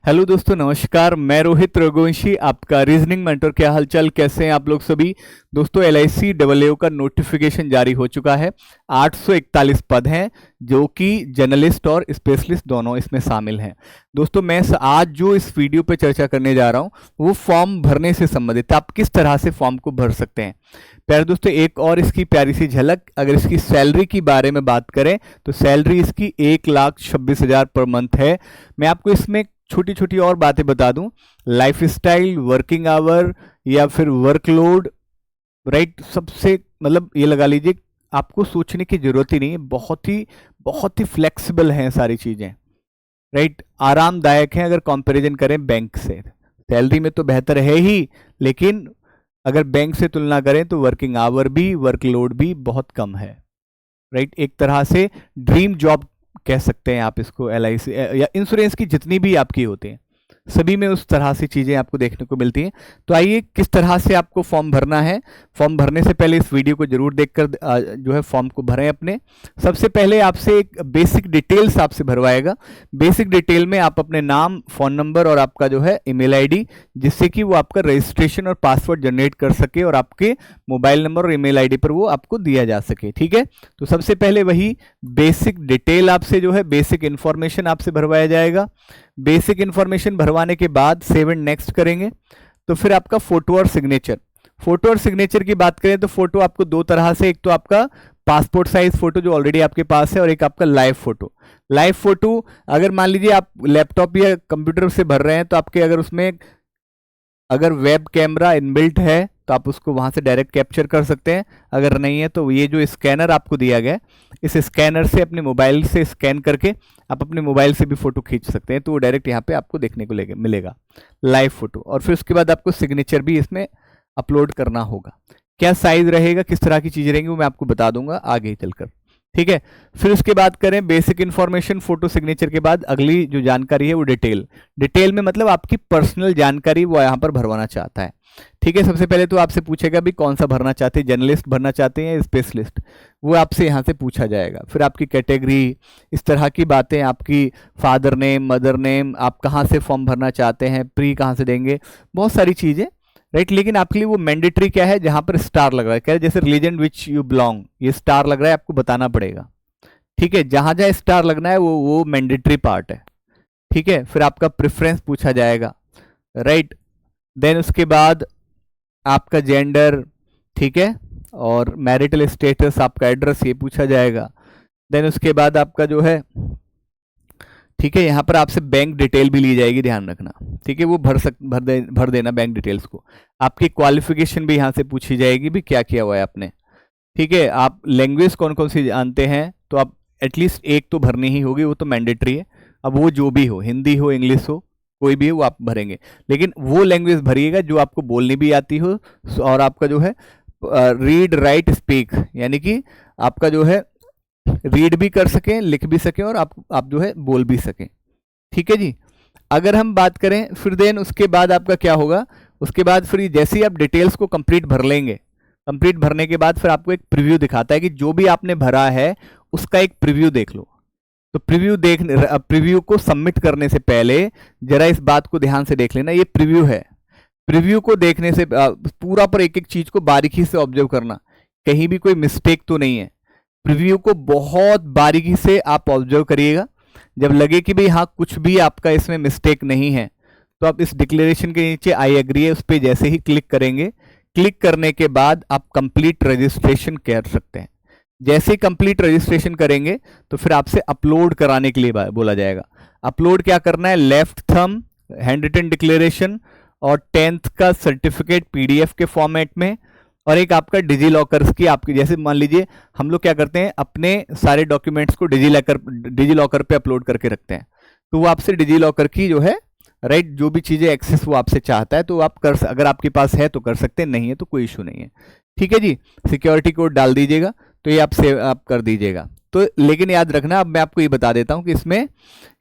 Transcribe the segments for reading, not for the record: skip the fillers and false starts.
Hello दोस्तों, नमस्कार। मैं रोहित रघुवंशी, आपका रीजनिंग मेंटर। क्या हालचाल, कैसे हैं आप लोग सभी दोस्तों। एलआईसी डबल ए का नोटिफिकेशन जारी हो चुका है। 841 पद हैं जो कि जर्नलिस्ट और स्पेशलिस्ट दोनों इसमें शामिल हैं। दोस्तों मैं आज जो इस वीडियो पे चर्चा करने जा रहा हूँ वो फॉर्म भरने से संबंधित है। आप किस तरह से फॉर्म को भर सकते हैं। प्यारे दोस्तों, एक और इसकी प्यारी सी झलक, अगर इसकी सैलरी की बारे में बात करें तो सैलरी इसकी 1,26,000 पर मंथ है। मैं आपको इसमें छोटी छोटी और बातें बता दूं, लाइफ स्टाइल, वर्किंग आवर या फिर वर्कलोड, राइट, सबसे मतलब ये लगा लीजिए आपको सोचने की जरूरत ही नहीं है। बहुत ही फ्लेक्सिबल हैं सारी चीजें, राइट, आरामदायक हैं। अगर कंपैरिजन करें बैंक से, सैलरी में तो बेहतर है ही, लेकिन अगर बैंक से तुलना करें तो वर्किंग आवर भी, वर्कलोड भी बहुत कम है, राइट। एक तरह से ड्रीम जॉब कह सकते हैं आप इसको। एलआईसी या इंश्योरेंस की जितनी भी आपकी होती हैं सभी में उस तरह से चीज़ें आपको देखने को मिलती हैं। तो आइए किस तरह से आपको फॉर्म भरना है। फॉर्म भरने से पहले इस वीडियो को जरूर देखकर जो है फॉर्म को भरें अपने। सबसे पहले आपसे एक बेसिक डिटेल्स आपसे भरवाएगा। बेसिक डिटेल में आप अपने नाम, फ़ोन नंबर और आपका जो है ईमेल आईडी, जिससे कि वो आपका रजिस्ट्रेशन और पासवर्ड जनरेट कर सके और आपके मोबाइल नंबर और ईमेल आईडी पर वो आपको दिया जा सके, ठीक है। तो सबसे पहले वही बेसिक डिटेल आपसे जो है, बेसिक इन्फॉर्मेशन आपसे भरवाया जाएगा। बेसिक इन्फॉर्मेशन भरवाने के बाद सेव एंड नेक्स्ट करेंगे तो फिर आपका फोटो और सिग्नेचर। फोटो और सिग्नेचर की बात करें तो फोटो आपको दो तरह से, एक तो आपका पासपोर्ट साइज फोटो जो ऑलरेडी आपके पास है, और एक आपका लाइव फोटो। लाइव फोटो अगर मान लीजिए आप लैपटॉप या कंप्यूटर से भर रहे हैं तो आपके अगर उसमें अगर वेब कैमरा इनबिल्ट है तो आप उसको वहां से डायरेक्ट कैप्चर कर सकते हैं। अगर नहीं है तो ये जो स्कैनर आपको दिया गया है, इस स्कैनर से अपने मोबाइल से स्कैन करके आप अपने मोबाइल से भी फोटो खींच सकते हैं, तो वो डायरेक्ट यहाँ पे आपको देखने को मिलेगा लाइव फोटो। और फिर उसके बाद आपको सिग्नेचर भी इसमें अपलोड करना होगा। क्या साइज रहेगा, किस तरह की चीज़ें रहेंगी, वो मैं आपको बता दूंगा आगे चलकर, ठीक है। फिर उसके बाद करें बेसिक इन्फॉर्मेशन, फोटो, सिग्नेचर के बाद अगली जो जानकारी है वो डिटेल। डिटेल में मतलब आपकी पर्सनल जानकारी वो यहाँ पर भरवाना चाहता है, ठीक है। सबसे पहले तो आपसे पूछेगा भी कौन सा भरना चाहते हैं, जर्नलिस्ट भरना चाहते हैं या स्पेशलिस्ट, वो आपसे यहाँ से पूछा जाएगा। फिर आपकी कैटेगरी, इस तरह की बातें, आपकी फादर नेम, मदर नेम, आप कहाँ से फॉर्म भरना चाहते हैं, प्री कहाँ से देंगे, बहुत सारी चीज़ें, राइट। लेकिन आपके लिए वो मैंडेटरी क्या है, जहां पर स्टार लग रहा है, कह रहे जैसे रिलीजन विच यू बिलोंग, ये स्टार लग रहा है, आपको बताना पड़ेगा, ठीक है। जहां जहां स्टार लगना है वो मैंडेटरी पार्ट है, ठीक है। फिर आपका प्रेफरेंस पूछा जाएगा, राइट। देन उसके बाद आपका जेंडर, ठीक है, और मैरिटल स्टेटस, आपका एड्रेस, ये पूछा जाएगा। देन उसके बाद आपका जो है, ठीक है, यहाँ पर आपसे बैंक डिटेल भी ली जाएगी, ध्यान रखना, ठीक है। वो भर देना बैंक डिटेल्स को। आपकी क्वालिफिकेशन भी यहाँ से पूछी जाएगी, भी क्या किया हुआ है आपने, ठीक है। आप लैंग्वेज कौन कौन सी जानते हैं, तो आप एटलीस्ट एक तो भरनी ही होगी, वो तो मैंडेटरी है। अब वो जो भी हो, हिंदी हो, इंग्लिश हो, कोई भी हो, वो आप भरेंगे। लेकिन वो लैंग्वेज भरिएगा जो आपको बोलनी भी आती हो, और आपका जो है रीड, राइट, स्पीक, यानी कि आपका जो है रीड भी कर सकें, लिख भी सकें, और आप जो है बोल भी सकें, ठीक है जी। अगर हम बात करें फिर देन उसके बाद आपका क्या होगा, उसके बाद फिर जैसे ही आप डिटेल्स को कंप्लीट भर लेंगे, कंप्लीट भरने के बाद फिर आपको एक प्रीव्यू दिखाता है कि जो भी आपने भरा है उसका एक प्रीव्यू देख लो। तो प्रीव्यू को सबमिट करने से पहले जरा इस बात को ध्यान से देख लेना, ये प्रीव्यू है। प्रीव्यू को देखने से पूरा पर एक एक चीज को बारीकी से ऑब्जर्व करना, कहीं भी कोई मिस्टेक तो नहीं है। प्रीव्यू को बहुत बारीकी से आप ऑब्जर्व करिएगा। जब लगे कि भाई हाँ कुछ भी आपका इसमें मिस्टेक नहीं है, तो आप इस डिक्लेरेशन के नीचे आई एग्री है उस पर जैसे ही क्लिक करेंगे, क्लिक करने के बाद आप कंप्लीट रजिस्ट्रेशन कर सकते हैं। जैसे ही कंप्लीट रजिस्ट्रेशन करेंगे तो फिर आपसे अपलोड कराने के लिए बोला जाएगा। अपलोड क्या करना है, left thumb, hand written declaration और 10th का सर्टिफिकेट पीडीएफ के फॉर्मेट में, और एक आपका डिजी लॉकर की, आपकी जैसे मान लीजिए हम लोग क्या करते हैं, अपने सारे डॉक्यूमेंट्स को डिजी लॉकर पे अपलोड करके रखते हैं, तो वो आपसे डिजी लॉकर की जो है, राइट, जो भी चीज़ें एक्सेस वो आपसे चाहता है तो आप अगर आपके पास है तो कर सकते हैं, नहीं है तो कोई इशू नहीं है, ठीक है जी। सिक्योरिटी कोड डाल दीजिएगा, तो ये आप सेव आप कर दीजिएगा। तो लेकिन याद रखना, अब मैं आपको ये बता देता हूँ कि इसमें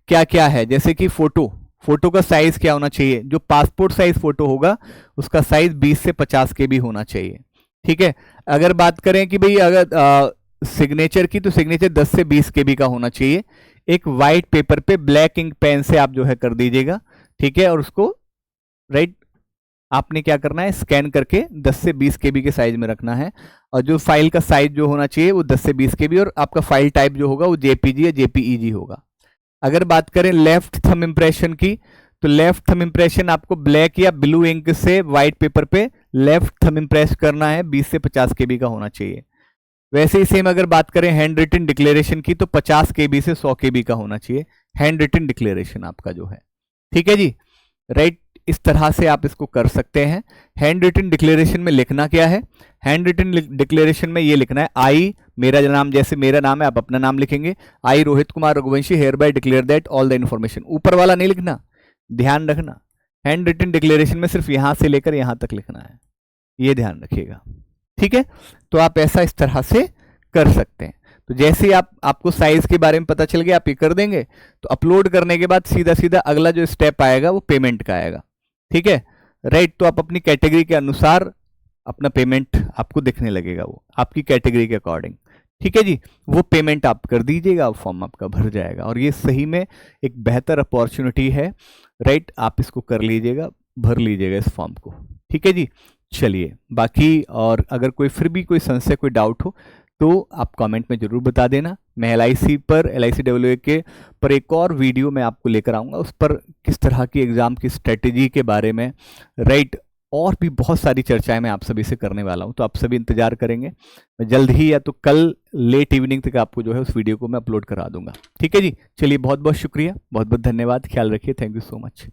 क्या क्या है। जैसे कि फोटो का साइज क्या होना चाहिए, जो पासपोर्ट साइज फोटो होगा उसका साइज 20 से 50 के भी होना चाहिए, ठीक है। अगर बात करें कि भाई अगर सिग्नेचर की, तो सिग्नेचर 10 से 20 केबी का होना चाहिए। एक वाइट पेपर पे ब्लैक इंक पेन से आप जो है कर दीजिएगा, ठीक है, और उसको राइट आपने क्या करना है, स्कैन करके 10 से 20 केबी के साइज में रखना है। और जो फाइल का साइज जो होना चाहिए वो 10 से 20 केबी, और आपका फाइल टाइप जो होगा वो जेपीजी या जेपीईजी होगा। अगर बात करें लेफ्ट थंब इम्प्रेशन की, तो लेफ्ट थंब इम्प्रेशन आपको ब्लैक या ब्लू इंक से व्हाइट पेपर पे लेफ्ट थंब इम्प्रेस करना है, 20 से 50 केबी का होना चाहिए। वैसे ही सेम अगर बात करें हैंड रिटन डिक्लेरेशन की, तो 50 केबी से 100 केबी का होना चाहिए हैंड रिटन डिक्लेरेशन आपका जो है। ठीक है जी, राइट, इस तरह से आप इसको कर सकते हैं। हैंड रिटन डिक्लेरेशन में लिखना क्या है, हैंड रिटन डिक्लेरेशन में ये लिखना है, आई मेरा नाम, जैसे मेरा नाम है आप अपना नाम लिखेंगे, I Rohit Kumar Raghuvanshi hereby declare that all the information, ऊपर वाला नहीं लिखना, ध्यान रखना। हैंड रिटन डिक्लेरेशन में सिर्फ यहां से लेकर यहां तक लिखना है, ये ध्यान रखिएगा। ठीक है, तो आप ऐसा इस तरह से कर सकते हैं। तो जैसे ही आपको साइज के बारे में पता चल गया, आप ये कर देंगे, तो अपलोड करने के बाद सीधा सीधा अगला जो स्टेप आएगा वो पेमेंट का आएगा। ठीक है, राइट, तो आप अपनी कैटेगरी के अनुसार अपना पेमेंट आपको दिखने लगेगा, वो आपकी कैटेगरी के अकॉर्डिंग। ठीक है जी, वो पेमेंट आप कर दीजिएगा, फॉर्म आपका भर जाएगा, और ये सही में एक बेहतर अपॉर्चुनिटी है, राइट, आप इसको कर लीजिएगा, भर लीजिएगा इस फॉर्म को। ठीक है जी, चलिए बाकी, और अगर कोई फिर भी कोई संशय, कोई डाउट हो तो आप कमेंट में ज़रूर बता देना। मैं LIC पर, LIC WA के पर एक और वीडियो मैं आपको लेकर आऊँगा, उस पर किस तरह की एग्ज़ाम की स्ट्रेटेजी के बारे में, राइट, और भी बहुत सारी चर्चाएं मैं आप सभी से करने वाला हूं, तो आप सभी इंतजार करेंगे। मैं जल्द ही या तो कल लेट इवनिंग तक आपको जो है उस वीडियो को मैं अपलोड करा दूंगा। ठीक है जी, चलिए बहुत बहुत शुक्रिया, बहुत बहुत धन्यवाद, ख्याल रखिए, थैंक यू सो मच।